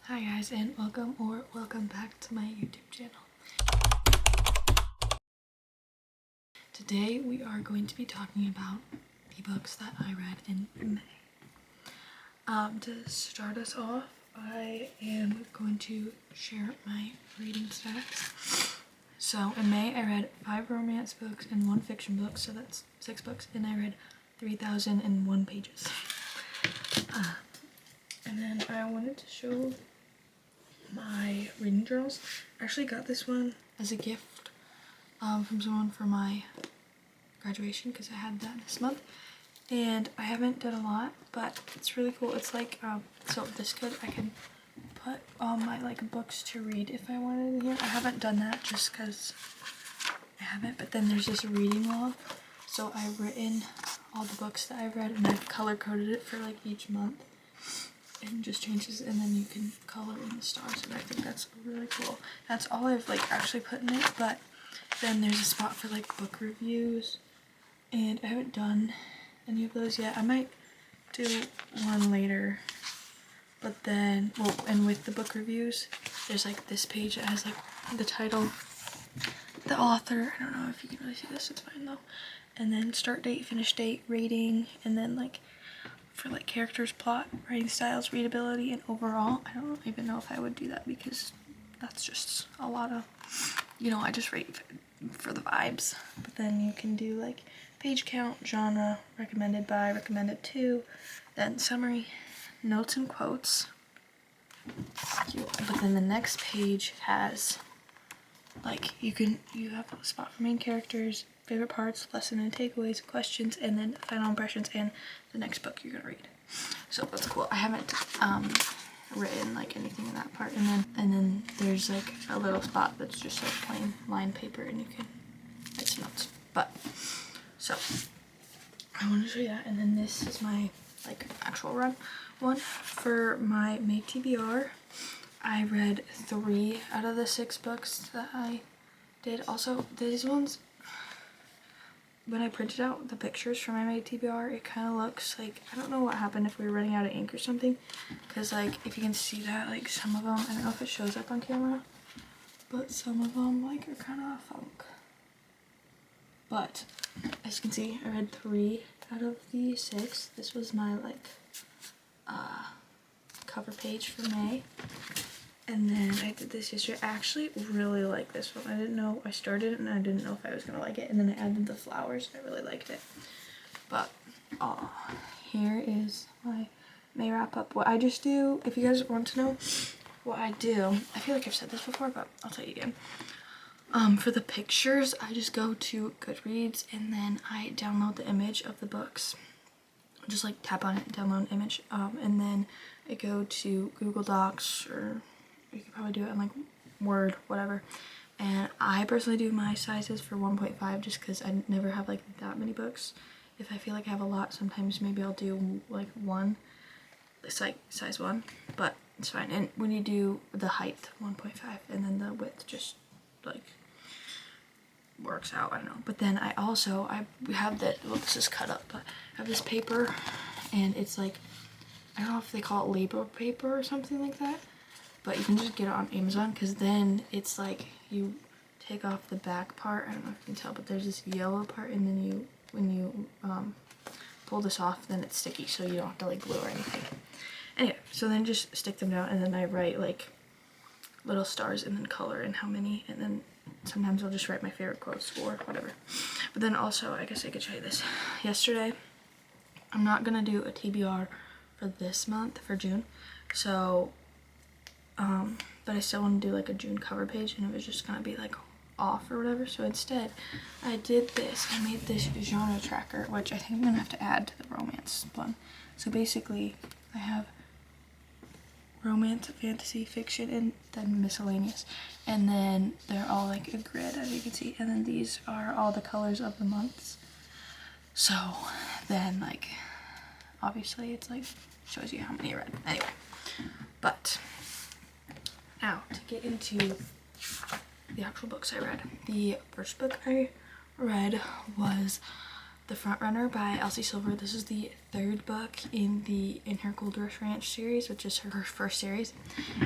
Hi guys, and welcome back to my YouTube channel. Today we are going to be talking about the books that I read in May. To start us off, I am going to share my reading stats. So in May I read 5 romance books and 1 fiction book, so that's 6 books, and I read 3,001 pages. And then I wanted to show my reading journals. I actually got this one as a gift from someone for my graduation because I had that this month, and I haven't done a lot, but it's really cool. It's like so this I can put all my books to read if I wanted in here. I haven't done that just because I haven't, but then there's this reading log, so I've written all the books that I've read and I've color coded it for each month. And just changes, and then you can color in the stars, and I think that's really cool. That's all I've actually put in it, but then there's a spot for book reviews, and I haven't done any of those yet. I might do one later, but then, and with the book reviews, there's this page that has the title, the author, I don't know if you can really see this, it's fine though, and then start date, finish date, rating, and then for characters, plot, writing styles, readability, and overall. I don't even know if I would do that because that's just a lot of, I just rate for the vibes. But then you can do page count, genre, recommended by, recommended to, then summary, notes and quotes. But then the next page has you have a spot for main characters, favorite parts, lesson and takeaways, questions, and then final impressions and the next book you're gonna read. So that's cool. I haven't written anything in that part, and then there's a little spot that's just plain lined paper, and you can write notes. But so I want to show you that, and then this is my actual run one for my May TBR. I read 3 out of the 6 books that I did. Also, these ones, when I printed out the pictures for my May TBR, it kind of looks I don't know what happened, if we were running out of ink or something, because if you can see that, some of them, I don't know if it shows up on camera, but some of them are kind of funk. But as you can see, I read 3 out of the 6. This was my cover page for May. And then I did this yesterday. I actually really like this one. I didn't know, I started it and I didn't know if I was gonna like it, and then I added the flowers and I really liked it. But here is my May wrap up. What I just do, if you guys want to know what I do, I feel like I've said this before, but I'll tell you again. For the pictures, I just go to Goodreads and then I download the image of the books. Just tap on it, download an image, and then I go to Google Docs, or you could probably do it in Word, whatever. And I personally do my sizes for 1.5 just because I never have that many books. If I feel I have a lot, sometimes maybe I'll do 1. It's size 1, but it's fine. And when you do the height, 1.5, and then the width just works out, I don't know. But then I have that, this is cut up, but I have this paper, and it's I don't know if they call it label paper or something like that, but you can just get it on Amazon, because then it's you take off the back part, I don't know if you can tell, but there's this yellow part, and then when you pull this off, then it's sticky, so you don't have to glue or anything. Anyway, so then just stick them down, and then I write little stars and then color and how many, and then sometimes I'll just write my favorite quotes or whatever. But then also, I guess I could show you this. Yesterday, I'm not gonna do a TBR for this month, for June, so but I still want to do a June cover page, and it was just gonna be off or whatever. So instead, I did this. I made this genre tracker, which I think I'm gonna have to add to the romance one. So basically, I have romance, fantasy, fiction, and then miscellaneous, and then they're all a grid, as you can see, and then these are all the colors of the months. So then obviously it's shows you how many I read. Anyway, but now to get into the actual books I read. The first book I read was The Frontrunner by Elsie Silver. This is the third book in the In Her Gold Rush Ranch series, which is her first series.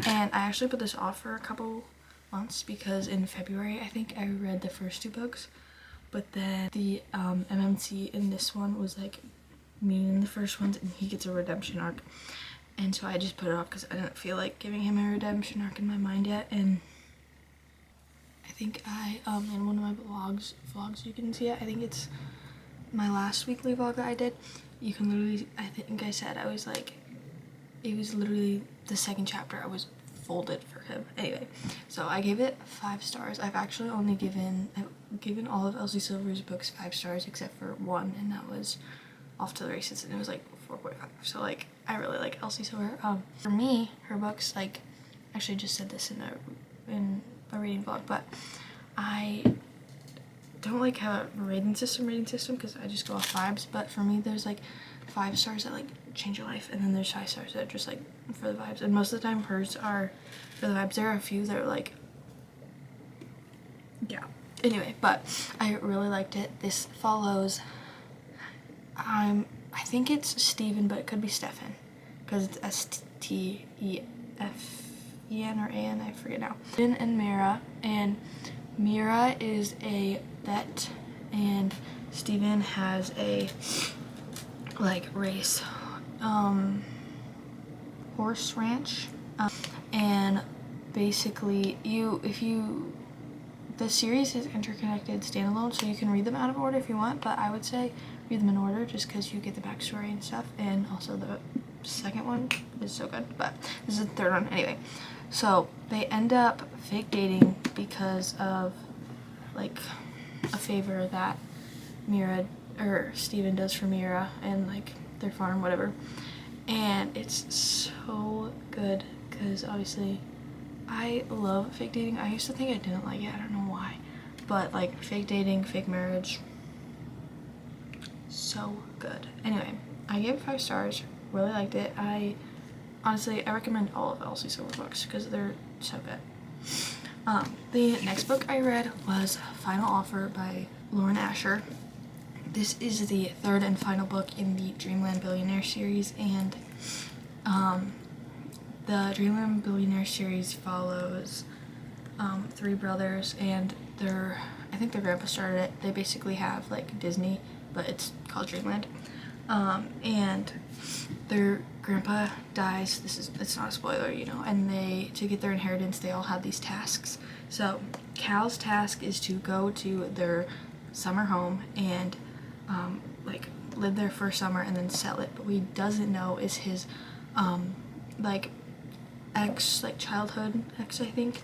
And I actually put this off for a couple months because in February I think I read the first 2 books, but then the MMT in this one was like mean in the first ones, and he gets a redemption arc, and so I just put it off because I didn't feel like giving him a redemption arc in my mind yet. And I think I in one of my vlogs you can see it, I think it's my last weekly vlog that I did, you can literally, I think I said I was like, it was literally the second chapter I was folded for him. Anyway, so I gave it 5 stars. I've actually only given all of Elsie Silver's books 5 stars except for one, and that was Off to the Races, and it was like 4.5. So like I really like Elsie Silver. For me, her books, like, actually just said this in a reading vlog, but I don't like have a rating system because I just go off vibes. But for me, there's like 5 stars that like change your life, and then there's 5 stars that are just like for the vibes, and most of the time hers are for the vibes. There are a few that are like, yeah, anyway, but I really liked it. This follows, I think it's Steven, but it could be Stefan because it's S-T-E-F-E-N or A-N, I forget now. Steven and Mira, and Mira is a vet, and Steven has a like race horse ranch, and basically the series is interconnected standalone, so you can read them out of order if you want, but I would say read them in order just because you get the backstory and stuff, and also the second one is so good, but this is the third one. Anyway, so they end up fake dating because of like a favor that Steven does for Mira and like their farm, whatever. And it's so good because obviously I love fake dating. I used to think I didn't like it, I don't know why, but like fake dating, fake marriage, so good. Anyway, I gave it 5 stars, really liked it. I recommend all of Elsie Silver books because they're so good. The next book I read was Final Offer by Lauren Asher. This is the 3rd and final book in the Dreamland Billionaire series, and the Dreamland Billionaire series follows 3 brothers, and I think their grandpa started it. They basically have like Disney, but it's called Dreamland. And their grandpa dies. It's not a spoiler, you know, and to get their inheritance, they all have these tasks. So Cal's task is to go to their summer home and like live there for a summer and then sell it. But what he doesn't know is his like ex, like childhood ex, I think,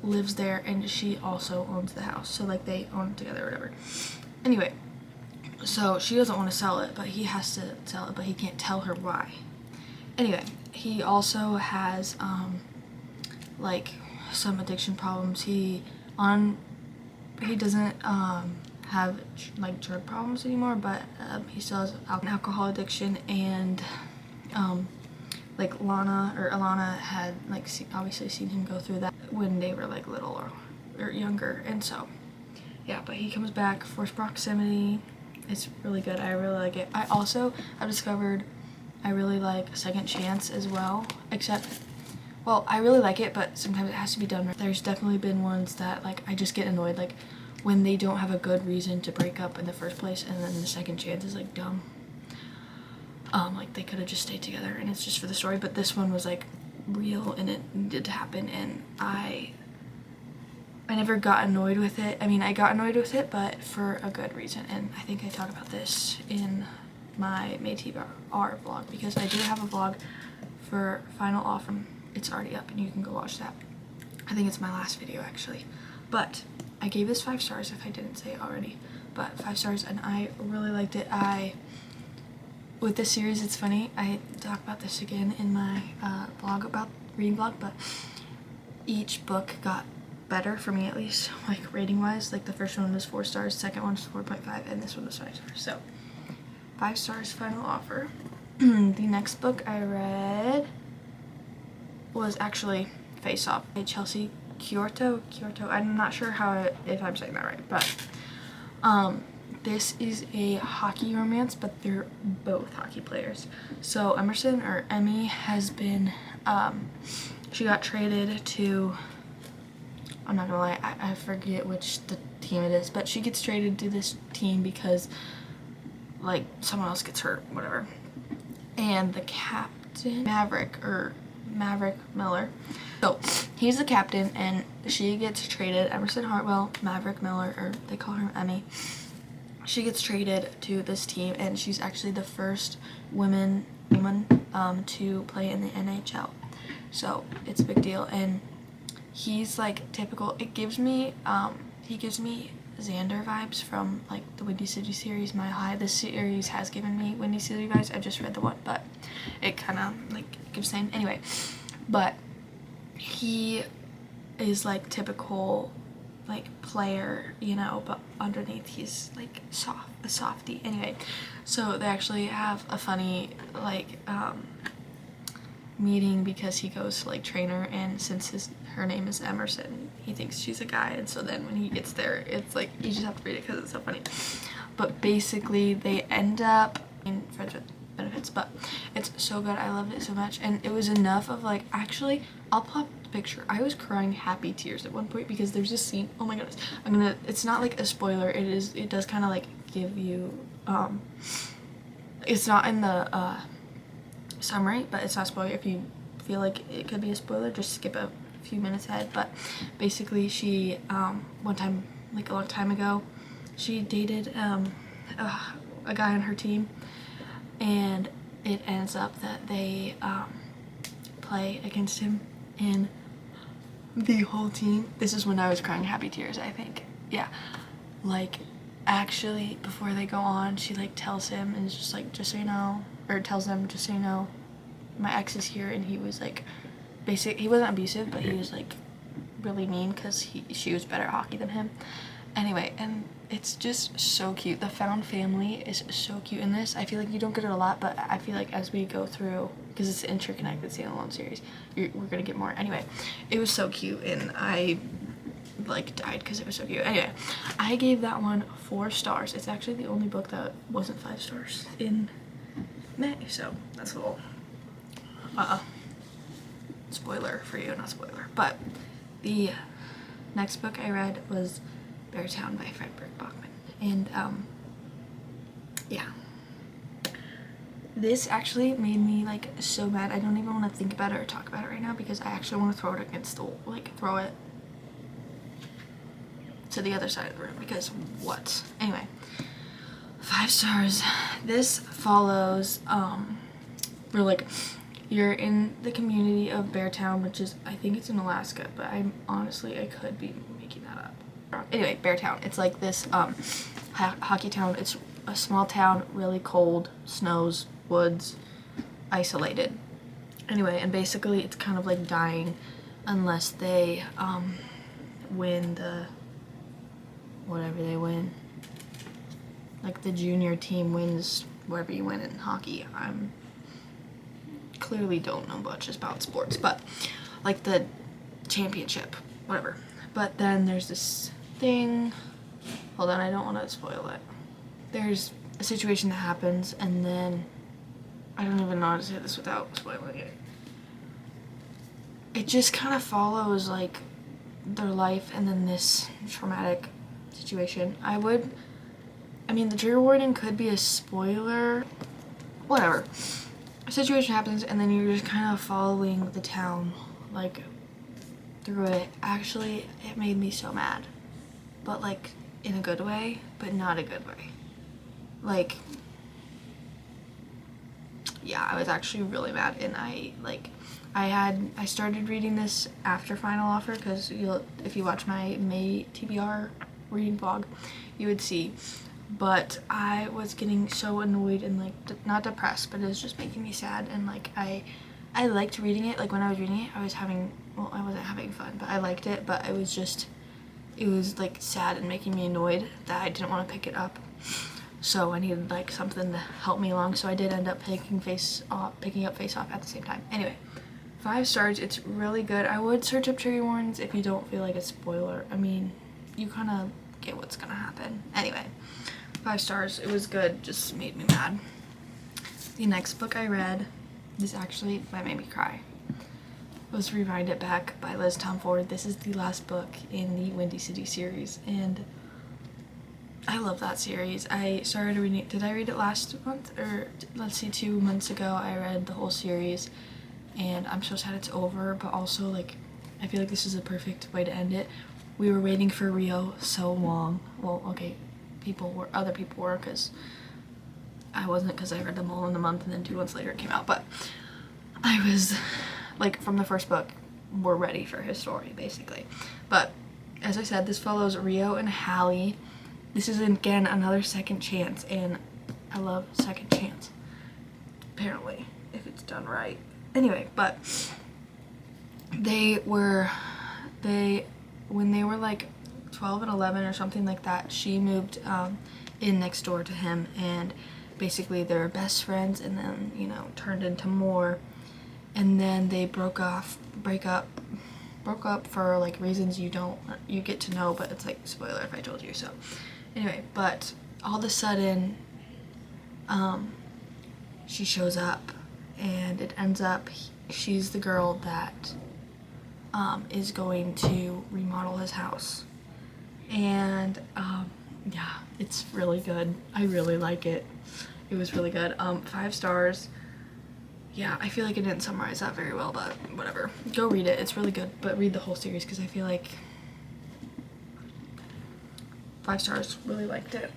lives there, and she also owns the house, so like they own it together or whatever. Anyway, so she doesn't want to sell it, but he has to sell it, but he can't tell her why. Anyway, he also has like some addiction problems. He doesn't have like drug problems anymore, but he still has an alcohol addiction, and like Alana had like obviously seen him go through that when they were like little or younger, and so yeah, but he comes back. Forced Proximity, it's really good. I really like it. I've discovered I really like Second Chance as well, except, well, I really like it, but sometimes it has to be done right. There's definitely been ones that like I just get annoyed, like when they don't have a good reason to break up in the first place, and then the second chance is like dumb. Like they could have just stayed together and it's just for the story, but this one was like real and it needed to happen, and I never got annoyed with it. I mean, I got annoyed with it, but for a good reason, and I think I talk about this in my Métis art vlog, because I do have a vlog for Final Offer. It's already up and you can go watch that. I think it's my last video actually, but I gave this 5 stars if I didn't say it already, but 5 stars, and I really liked it. With this series, it's funny, I talk about this again in my vlog about reading vlog, but each book got better for me, at least like rating wise. Like the first one was 4 stars, second one was 4.5, and this one was 5 stars. So 5 stars, Final Offer. The next book I read was actually Face Off by Chelsea Kyoto. I'm not sure if I'm saying that right, but this is a hockey romance, but they're both hockey players. So Emerson, or Emmy, has been, she got traded to, I'm not gonna lie, I forget which the team it is, but she gets traded to this team because like someone else gets hurt, whatever. And the captain, Maverick Miller, so he's the captain, and she gets traded, Emerson Hartwell, Maverick Miller, or they call her Emmy, she gets traded to this team, and she's actually the first woman to play in the NHL. So it's a big deal, and he's like typical. It gives me he gives me Xander vibes from like the Windy City series, My High. This series has given me Windy City vibes. I just read the one, but it kind of like keeps saying anyway. But he is like typical like player, you know, but underneath he's like a softie. Anyway, so they actually have a funny like meeting because he goes to like train her, and since her name is Emerson, he thinks she's a guy, and so then when he gets there, it's like you just have to read it because it's so funny. But basically they end up in Friends with Benefits, but it's so good. I loved it so much, and it was enough of like, actually I'll pop the picture. I was crying happy tears at one point because there's this scene, oh my goodness, it's not like a spoiler, it does kind of like give you it's not in the summary, but it's not a spoiler. If you feel like it could be a spoiler, just skip a few minutes ahead. But basically she one time, like a long time ago, she dated a guy on her team, and it ends up that they play against him in the whole team. This is when I was crying happy tears, I think. Yeah, like actually before they go on, she like tells him, and it's just like, just so you know, or tells them, just so you know, my ex is here, and he was like, he wasn't abusive, but he was like really mean because she was better at hockey than him. Anyway, and it's just so cute. The found family is so cute in this. I feel like you don't get it a lot, but I feel like as we go through, because it's interconnected standalone series, we're gonna get more. Anyway, it was so cute, and I like died because it was so cute. Anyway, I gave that one 4 stars. It's actually the only book that wasn't 5 stars in May, so that's a little spoiler for you, not spoiler. But the next book I read was Beartown by Frederick Bachman, and yeah, this actually made me like so mad. I don't even want to think about it or talk about it right now because I actually want to throw it against the, like throw it to the other side of the room, because what? Anyway, 5 stars. This follows we're like, you're in the community of Beartown, which is, I think it's in Alaska, but I could be making that up. Anyway, Beartown, it's like this hockey town. It's a small town, really cold, snows, woods, isolated. Anyway, and basically it's kind of like dying unless they win the, whatever they win. Like the junior team wins whatever you win in hockey. I'm clearly don't know much about sports, but like the championship, whatever. But then there's this thing, hold on, I don't want to spoil it. There's a situation that happens, and then I don't even know how to say this without spoiling it. It just kind of follows like their life and then this traumatic situation. I mean, the trigger warning could be a spoiler, whatever. A situation happens, and then you're just kind of following the town, like, through it. Actually, it made me so mad, but like in a good way, but not a good way. Like, yeah, I was actually really mad, and I started reading this after Final Offer, because if you watch my May TBR reading vlog, you would see. But I was getting so annoyed and like not depressed, but it was just making me sad, and like I liked reading it. Like when I was reading it, I wasn't having fun, but I liked it, but it was like sad and making me annoyed that I didn't want to pick it up. So I needed like something to help me along, so I did end up picking up Face Off at the same time. Anyway, 5 stars. It's really good. I would search up trigger warnings if you don't feel like a spoiler. I mean, you kind of get what's gonna happen. Anyway, 5 stars. It was good, just made me mad. The next book I read, this actually might make me cry, was Rewind It Back by Liz Tomforde. This is the last book in the Windy City series, and I love that series. I started reading it, did I read it last month? Or let's see, 2 months ago I read the whole series, and I'm so sad it's over, but also like I feel like this is a perfect way to end it. We were waiting for Rio so long. Well, okay, other people were, because I wasn't, because I read them all in a month and then 2 months later it came out, but I was like, from the first book, we're ready for his story basically. But as I said, this follows Rio and Hallie. This is again another second chance, and I love second chance, apparently, if it's done right. Anyway, but when they were like 12 and 11 or something like that, she moved in next door to him, and basically they were best friends, and then, you know, turned into more, and then they broke up for like reasons you get to know, but it's like spoiler if I told you. So anyway, but all of a sudden she shows up, and it ends up she's the girl that is going to remodel his house. And yeah, it's really good. I really like it. It was really good. 5 stars. Yeah, I feel like I didn't summarize that very well, but whatever. Go read it. It's really good, but read the whole series, because I feel like 5 stars. Really liked it.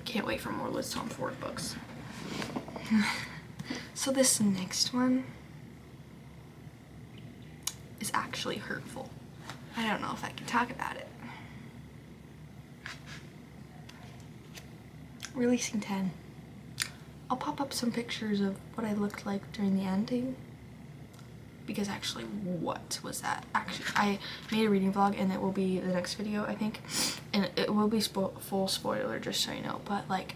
Can't wait for more Liz Tomforde books. So this next one is actually hurtful. I don't know if I can talk about it. Releasing 10. I'll pop up some pictures of what I looked like during the ending, because actually, what was that? Actually, I made a reading vlog, and it will be the next video, I think, and it will be full spoiler, just so you know. But like,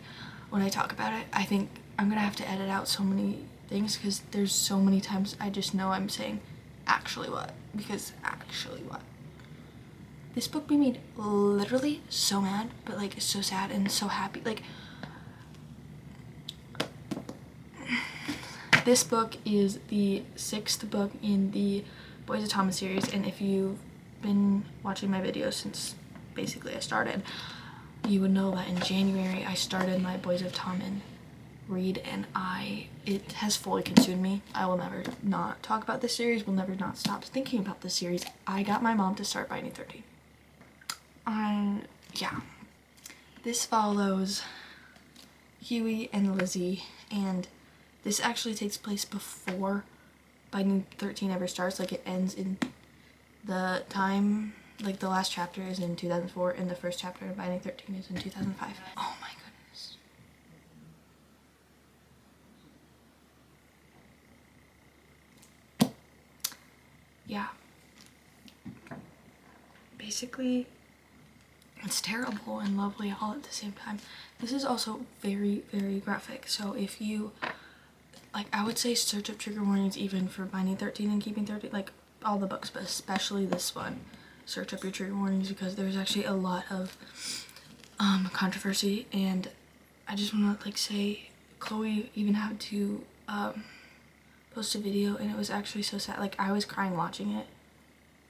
when I talk about it, I think I'm gonna have to edit out so many things, because there's so many times I just know I'm saying actually what, because actually what. This book made me literally so mad, but like so sad and so happy. Like, this book is the 6th book in the Boys of Tommen series, and if you've been watching my videos since basically I started, you would know that in January I started my Boys of Tommen read, and it has fully consumed me. I will never not talk about this series, will never not stop thinking about this series. I got my mom to start Binding 13. Yeah. This follows Hughie and Lizzie, and this actually takes place before Binding 13 ever starts. Like, it ends in the time, like the last chapter is in 2004, and the first chapter of Binding 13 is in 2005. Oh my goodness. Yeah. Basically, it's terrible and lovely all at the same time. This is also very, very graphic, so if you, like, I would say search up trigger warnings even for Binding 13 and Keeping 13, like all the books, but especially this one. Search up your trigger warnings, because there's actually a lot of controversy, and I just want to like say Chloe even had to post a video, and it was actually so sad. Like, I was crying watching it.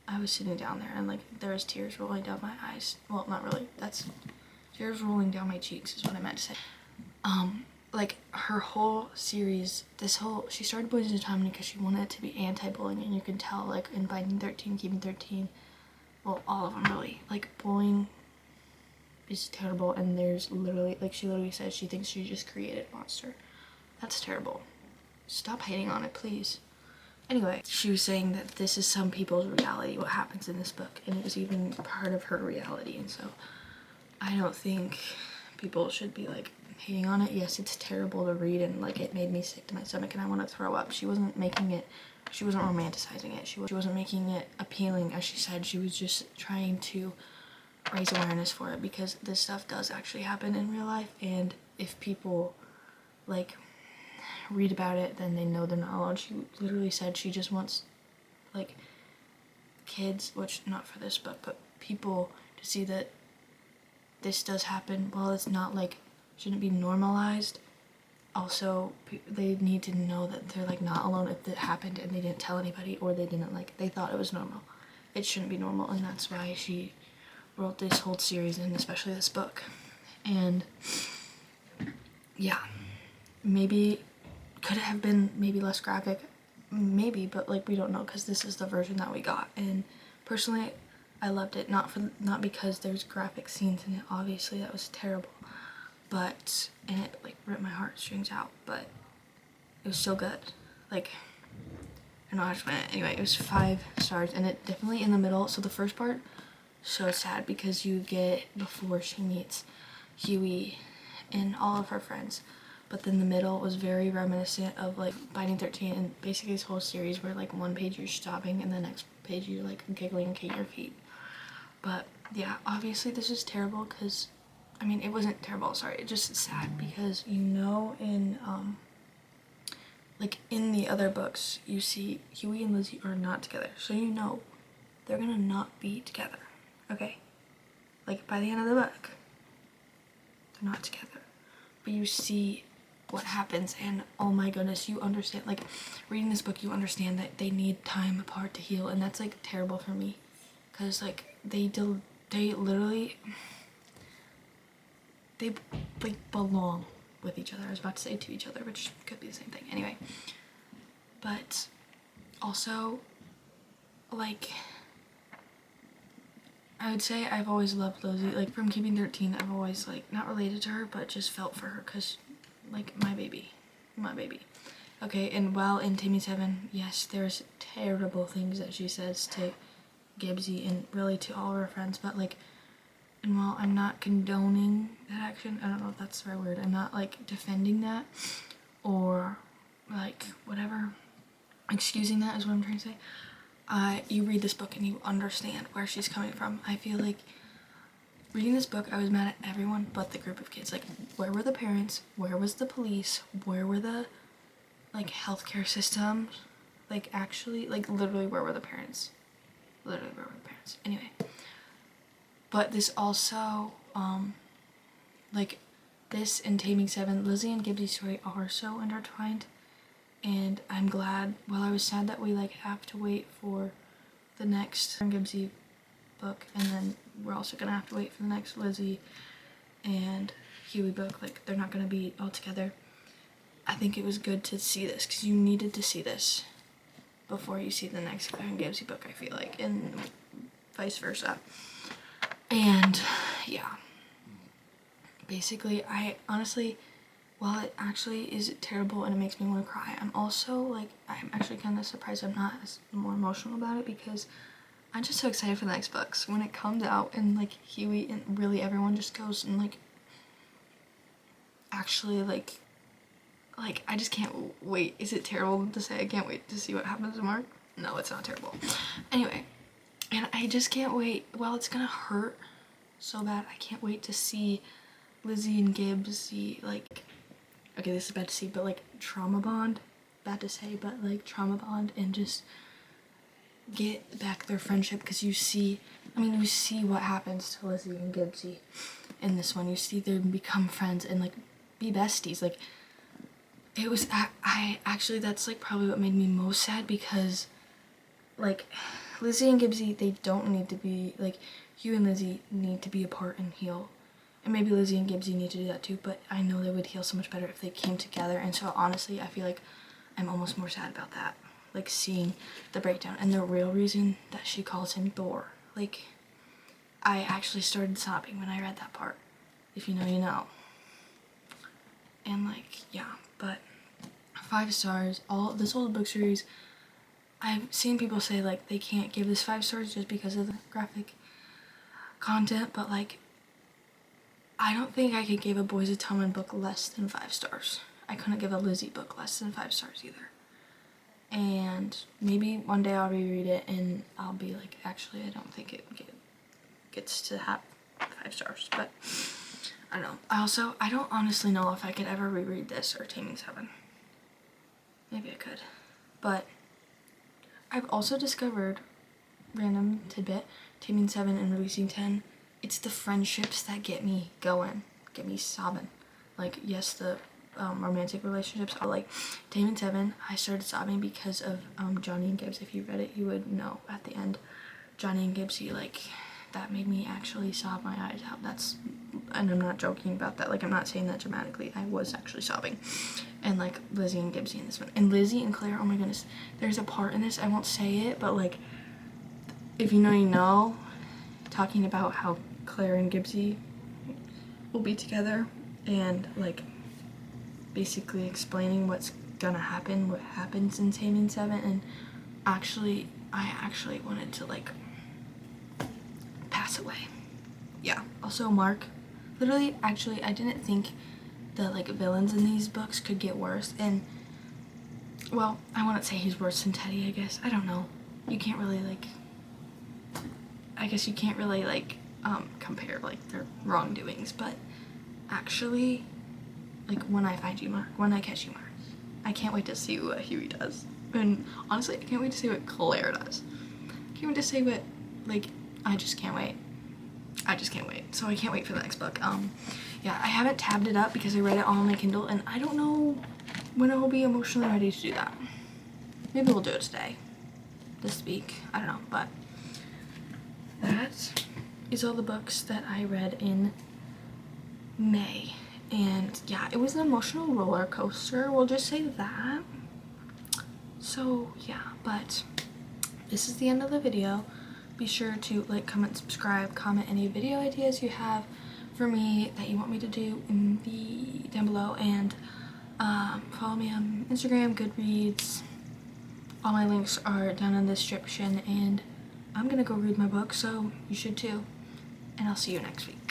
I was sitting down there, and like there was tears rolling down my eyes. Well, not really. That's tears rolling down my cheeks is what I meant to say. Like, her whole series, she started Boys of Tommen because she wanted it to be anti-bullying, and you can tell, like, in Binding 13, Keeping 13, well, all of them really, like, bullying is terrible, and there's literally, like, she literally says she thinks she just created a monster. That's terrible. Stop hating on it, please. Anyway, she was saying that this is some people's reality, what happens in this book, and it was even part of her reality, and so I don't think people should be, like, hating on it. Yes, it's terrible to read, and like it made me sick to my stomach, and I want to throw up. She wasn't romanticizing it. She wasn't making it appealing, as she said. She was just trying to raise awareness for it, because this stuff does actually happen in real life, and if people like read about it, then they know the knowledge. She literally said she just wants like kids, which not for this book, but people to see that this does happen, while it's not like, shouldn't be normalized, also they need to know that they're like not alone if it happened and they didn't tell anybody, or they didn't like, they thought it was normal. It shouldn't be normal, and that's why she wrote this whole series, and especially this book. And yeah, maybe could it have been maybe less graphic, maybe, but like we don't know, because this is the version that we got. And personally, I loved it, not because there's graphic scenes in it, obviously that was terrible, but, and it like ripped my heartstrings out, but it was so good. Like, I don't know how to explain it. Anyway, it was 5 stars, and it definitely in the middle. So the first part, so sad, because you get before she meets Huey and all of her friends, but then the middle was very reminiscent of like Binding 13, and basically this whole series where like one page you're stopping and the next page you're like giggling and kicking your feet. But yeah, obviously this is terrible, because I mean, it wasn't terrible, sorry, it's just sad because, you know, in like in the other books you see Huey and Lizzie are not together, so you know they're gonna not be together, okay? Like by the end of the book they're not together, but you see what happens, and oh my goodness, you understand, like reading this book you understand that they need time apart to heal, and that's like terrible for me, because like they literally they like belong with each other. I was about to say to each other, which could be the same thing anyway. But also, like, I would say I've always loved Lizzie. Like from Keeping 13, I've always like not related to her, but just felt for her, because like my baby. Okay, and while in Taming 7, yes, there's terrible things that she says to Gibbsy and really to all of her friends, but like, and while I'm not condoning that action, I don't know if that's the right word, I'm not like defending that or like whatever, excusing that is what I'm trying to say. You read this book and you understand where she's coming from. I feel like reading this book, I was mad at everyone but the group of kids. Like, where were the parents? Where was the police? Where were the like healthcare systems? Like actually, like literally, where were the parents? Literally, where were the parents? Anyway. But this also, like, this and Taming 7, Lizzie and Gibbsy's story are so intertwined, and I'm glad, well, I was sad that we, like, have to wait for the next Gibbsy book, and then we're also gonna have to wait for the next Lizzie and Huey book. Like, they're not gonna be all together. I think it was good to see this, because you needed to see this before you see the next Gibbsy book, I feel like, and vice versa. And yeah, basically, I honestly, while it actually is terrible and it makes me want to cry, I'm also like, I'm actually kind of surprised I'm not more emotional about it, because I'm just so excited for the next books. When it comes out and like Huey and really everyone just goes and like actually like I just can't wait. Is it terrible to say I can't wait to see what happens to Mark? No, it's not terrible. Anyway. And I just can't wait. Well, it's gonna hurt so bad. I can't wait to see Lizzie and Gibbsy, like, okay, this is bad to see, but like trauma bond. Bad to say, but like trauma bond, and just get back their friendship, because you see what happens to Lizzie and Gibbsy in this one. You see them become friends and like be besties. Like, it was, I actually, that's like probably what made me most sad, because like Lizzie and Gibbsy, they don't need to be, like, Hugh and Lizzie need to be apart and heal. And maybe Lizzie and Gibbsy need to do that too, but I know they would heal so much better if they came together. And so honestly, I feel like I'm almost more sad about that. Like, seeing the breakdown and the real reason that she calls him Thor. Like, I actually started sobbing when I read that part. If you know, you know. And like, yeah, but 5 stars. This whole book series, I've seen people say like they can't give this 5 stars just because of the graphic content, but like, I don't think I could give a Boys of Tommen book less than 5 stars. I couldn't give a Lizzie book less than 5 stars either. And maybe one day I'll reread it and I'll be like, actually, I don't think it gets to have 5 stars, but I don't know. I don't honestly know if I could ever reread this or Taming 7. Maybe I could, but I've also discovered, random tidbit, Taming 7 and Releasing 10 it's the friendships that get me going, get me sobbing. Like, yes, the romantic relationships are like Damon 7. I started sobbing because of Johnny and Gibbs. If you read it, you would know at the end, Johnny and Gibbs, like, that made me actually sob my eyes out. That's, and I'm not joking about that. Like, I'm not saying that dramatically. I was actually sobbing. And like Lizzie and Gibbsy in this one, and Lizzie and Claire, oh my goodness, there's a part in this, I won't say it, but like, if you know, you know, talking about how Claire and Gibbsy will be together, and like basically explaining what's gonna happen, what happens in Taming 7, and actually, I actually wanted to like pass away. Yeah. Also, Mark, literally, actually, I didn't think the like villains in these books could get worse, and well, I wouldn't say he's worse than Teddy, I guess. I don't know. You can't really like, I guess you can't really like compare like their wrongdoings, but actually, like, when I find you, Mark, when I catch you, Mark, I can't wait to see what Huey does. And honestly, I can't wait to see what Claire does. I can't wait to see what, like, I just can't wait. I just can't wait. So I can't wait for the next book. Yeah, I haven't tabbed it up because I read it all on my Kindle, and I don't know when I will be emotionally ready to do that. Maybe we'll do it today, this week, I don't know, but that is all the books that I read in May. And yeah, it was an emotional roller coaster, we'll just say that. So yeah, but this is the end of the video. Be sure to like, comment, subscribe, comment any video ideas you have for me that you want me to do in the down below, and follow me on Instagram, Goodreads. All my links are down in the description, and I'm gonna go read my book, so you should too. And I'll see you next week.